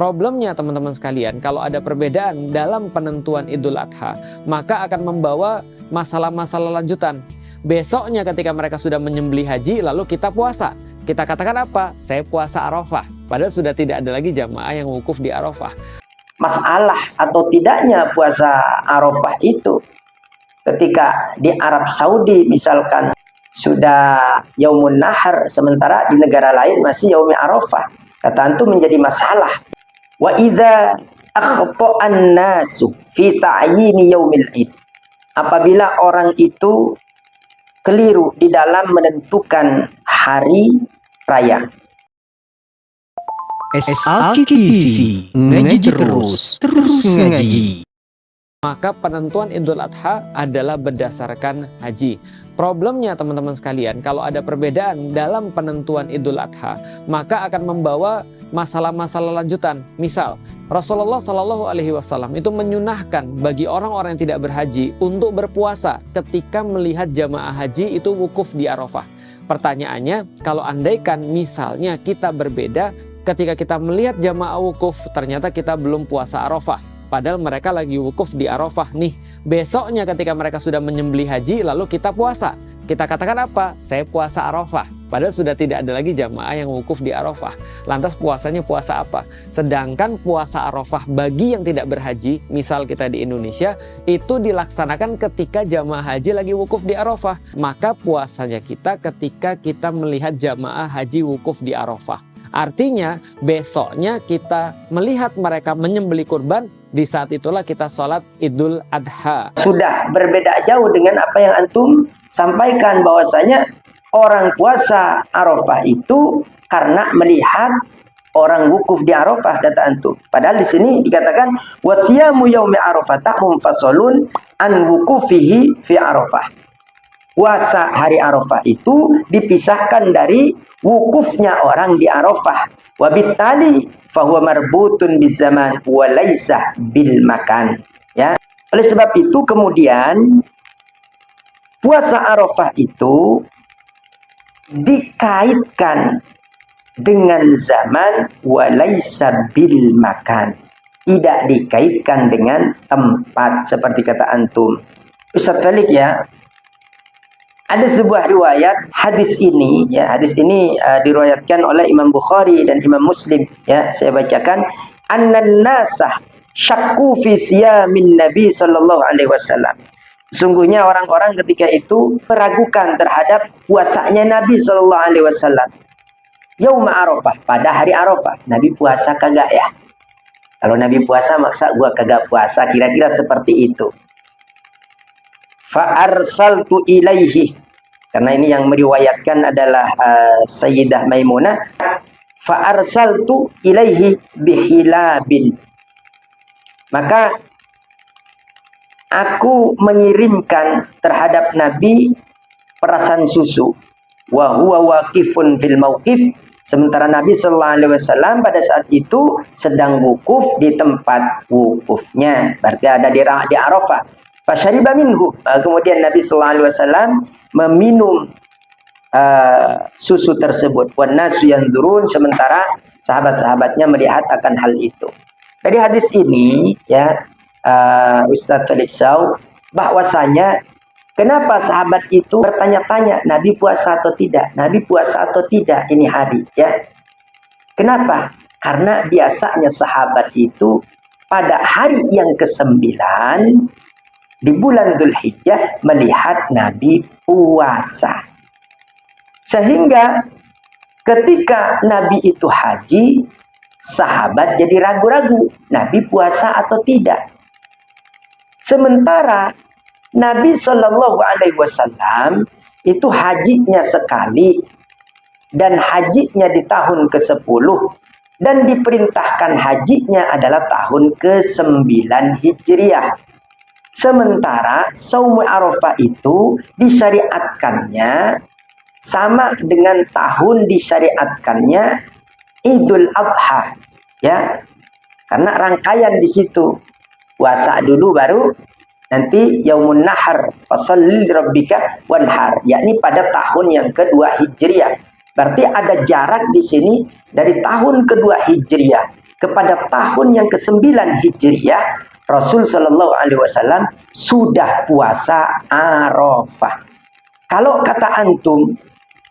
Problemnya teman-teman sekalian, kalau ada perbedaan dalam penentuan Idul Adha, maka akan membawa masalah-masalah lanjutan. Besoknya ketika mereka sudah menyembelih haji, lalu kita puasa. Kita katakan apa? Saya puasa Arafah. Padahal sudah tidak ada lagi jamaah yang wukuf di Arafah. Masalah atau tidaknya puasa Arafah itu, ketika di Arab Saudi misalkan sudah Yaumun Nahar, sementara di negara lain masih Yaumi Arafah, kata antum menjadi masalah. Wa idza akhta'an nasu fi ta'yini yaumil id, apabila orang itu keliru di dalam menentukan hari raya. SAK TV, ngaji terus ngaji. Maka penentuan Idul Adha adalah berdasarkan haji. Problemnya teman-teman sekalian, kalau ada perbedaan dalam penentuan Idul Adha, maka akan membawa masalah-masalah lanjutan. Misal, Rasulullah Shallallahu Alaihi Wasallam itu menyunahkan bagi orang-orang yang tidak berhaji untuk berpuasa ketika melihat jamaah haji itu wukuf di Arafah. Pertanyaannya, kalau andaikan misalnya kita berbeda, ketika kita melihat jamaah wukuf, ternyata kita belum puasa Arafah. Padahal mereka lagi wukuf di Arafah nih. Besoknya ketika mereka sudah menyembelih haji, lalu kita puasa. Kita katakan apa? Saya puasa Arafah. Padahal sudah tidak ada lagi jamaah yang wukuf di Arafah. Lantas puasanya puasa apa? Sedangkan puasa Arafah bagi yang tidak berhaji, misal kita di Indonesia, itu dilaksanakan ketika jamaah haji lagi wukuf di Arafah. Maka puasanya kita ketika kita melihat jamaah haji wukuf di Arafah. Artinya besoknya kita melihat mereka menyembelih kurban, di saat itulah kita sholat Idul Adha. Sudah berbeda jauh dengan apa yang antum sampaikan, bahwasanya orang puasa Arafah itu karena melihat orang wukuf di Arafah, kata antum. Padahal di sini dikatakan wasiyamu yaumi arafata munfasalun an wukufihi fi Arafah. Puasa hari Arafah itu dipisahkan dari wukufnya orang di Arafah. Wabittali fahuwa marbutun bizaman wa laisa bil makan. Ya. Oleh sebab itu kemudian puasa Arafah itu dikaitkan dengan zaman wa laisa bil makan. Tidak dikaitkan dengan tempat seperti kata antum. Ustaz Felix ya. Ada sebuah riwayat hadis ini, ya, hadis ini diriwayatkan oleh Imam Bukhari dan Imam Muslim, ya, saya bacakan. Annan nasah syakku fi siyamin Nabi sallallahu alaihi wasallam. Sungguhnya orang-orang ketika itu meragukan terhadap puasanya Nabi sallallahu alaihi wasallam. Yaum Arafah, pada hari Arafah, Nabi puasa kagak ya? Kalau Nabi puasa maksa gua kagak puasa, kira-kira seperti itu. Fa'arsaltu ilaihi, karena ini yang meriwayatkan adalah Sayyidah Maimunah. Fa'arsaltu ilaihi bihilabin, maka aku mengirimkan terhadap Nabi perasan susu. Wa huwa waqifun fil mauqif, sementara Nabi sallallahu alaihi wasallam pada saat itu sedang wukuf di tempat wukufnya, berarti ada di Arafah. Fasyariba minhu, kemudian Nabi sallallahu alaihi wasallam meminum susu tersebut. Wan nasu yanzurun, sementara sahabat-sahabatnya melihat akan hal itu. Dari hadis ini ya Ustaz Felix Shaw, bahwasanya kenapa sahabat itu bertanya-tanya Nabi puasa atau tidak? Nabi puasa atau tidak ini hari, ya. Kenapa? Karena biasanya sahabat itu pada hari yang ke-9 di bulan Dzulhijjah melihat Nabi puasa. Sehingga ketika Nabi itu haji, sahabat jadi ragu-ragu Nabi puasa atau tidak. Sementara Nabi Shallallahu Alaihi Wasallam itu hajinya sekali, dan hajinya di tahun ke-10, dan diperintahkan hajinya adalah tahun ke-9 Hijriah. Sementara Saum Arafah itu disyariatkannya sama dengan tahun disyariatkannya Idul Adha, ya, karena rangkaian di situ. Puasa dulu baru nanti Yaumun Nahar, fasholli lirabbika wanhar, yakni pada tahun yang kedua Hijriah. Berarti ada jarak di sini dari tahun kedua Hijriah kepada tahun yang ke-9 Hijriah, Rasul Shallallahu Alaihi Wasallam sudah puasa Arafah. Kalau kata antum,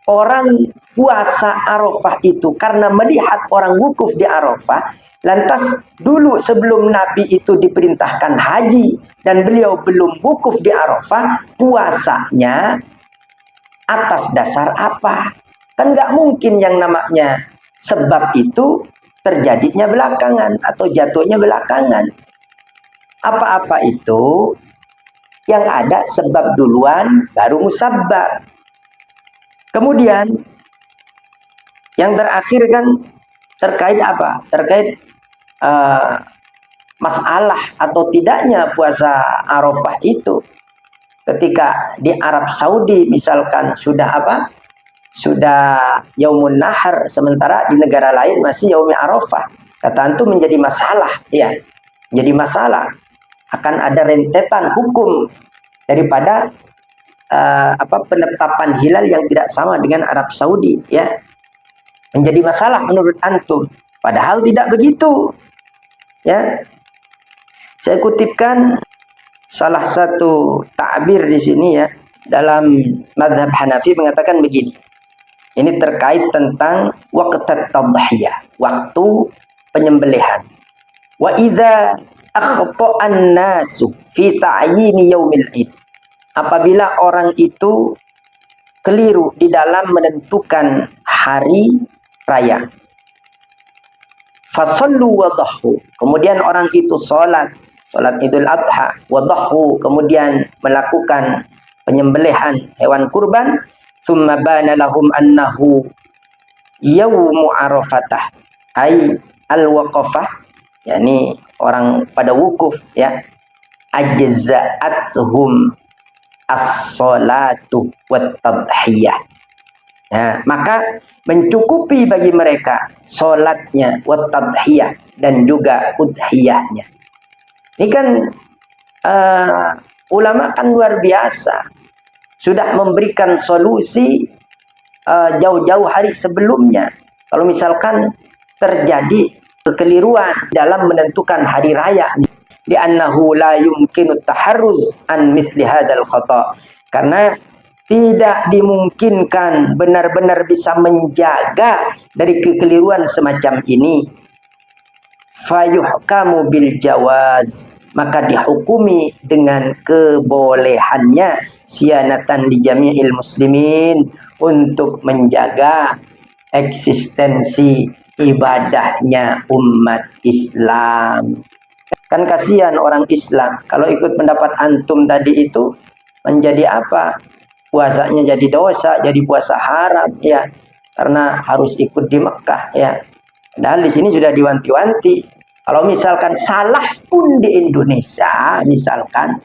orang puasa Arafah itu karena melihat orang wukuf di Arafah, lantas dulu sebelum Nabi itu diperintahkan haji dan beliau belum wukuf di Arafah, puasanya atas dasar apa? Kan nggak mungkin yang namanya sebab itu terjadinya belakangan atau jatuhnya belakangan. Apa-apa itu yang ada sebab duluan baru musabbab. Kemudian yang terakhir kan terkait apa? Terkait masalah atau tidaknya puasa Arafah itu. Ketika di Arab Saudi misalkan sudah apa? Sudah Yaumun Nahar, sementara di negara lain masih Yaumi Arafah. Kata antum menjadi masalah, ya. Jadi masalah. Akan ada rentetan hukum daripada penetapan hilal yang tidak sama dengan Arab Saudi, ya. Menjadi masalah menurut antum. Padahal tidak begitu. Ya. Saya kutipkan salah satu ta'bir di sini, ya. Dalam mazhab Hanafi mengatakan begini. Ini terkait tentang waqt at-tadhiyah, waktu penyembelihan. Wa idza akhta'an nasu fi ta'yini yaumil id. Apabila orang itu keliru di dalam menentukan hari raya. Fasallu wa dhahhu. Kemudian orang itu salat Idul Adha, wa dhahhu, kemudian melakukan penyembelihan hewan kurban. Tsumma bana lahum annahu yaumu Arafatah, ay al-waqafah, yakni orang pada wukuf, ya. Ajza'athum as-salatu wat tadhiyah. Nah, maka mencukupi bagi mereka salatnya wat tadhiyah dan juga udhiyahnya. Ini kan ulama kan luar biasa. Sudah memberikan solusi jauh-jauh hari sebelumnya. Kalau misalkan terjadi kekeliruan dalam menentukan hari raya, li'annahu la yumkinu taharruz an mithli hadzal khata'. Karena tidak dimungkinkan benar-benar bisa menjaga dari kekeliruan semacam ini. Fayuhkamu bil jawaz, maka dihukumi dengan kebolehannya, sianatan li jami'il muslimin, untuk menjaga eksistensi ibadahnya umat Islam. Kan kasihan orang Islam kalau ikut pendapat antum tadi itu menjadi apa? Puasanya jadi dosa, jadi puasa haram, ya, karena harus ikut di Mekah, ya. Padahal di sini sudah diwanti-wanti. Kalau misalkan salah pun di Indonesia, misalkan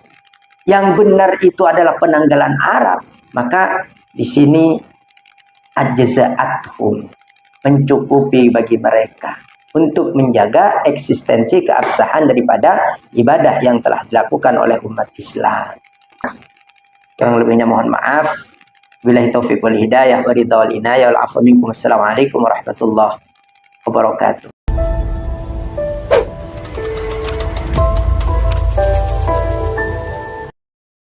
yang benar itu adalah penanggalan Arab, maka di sini ajza'athum, mencukupi bagi mereka untuk menjaga eksistensi keabsahan daripada ibadah yang telah dilakukan oleh umat Islam. Yang lebihnya mohon maaf. Billahi taufiq wal hidayah wa ridha wal inayah wal afwa minkum. Assalamualaikum warahmatullahi wabarakatuh.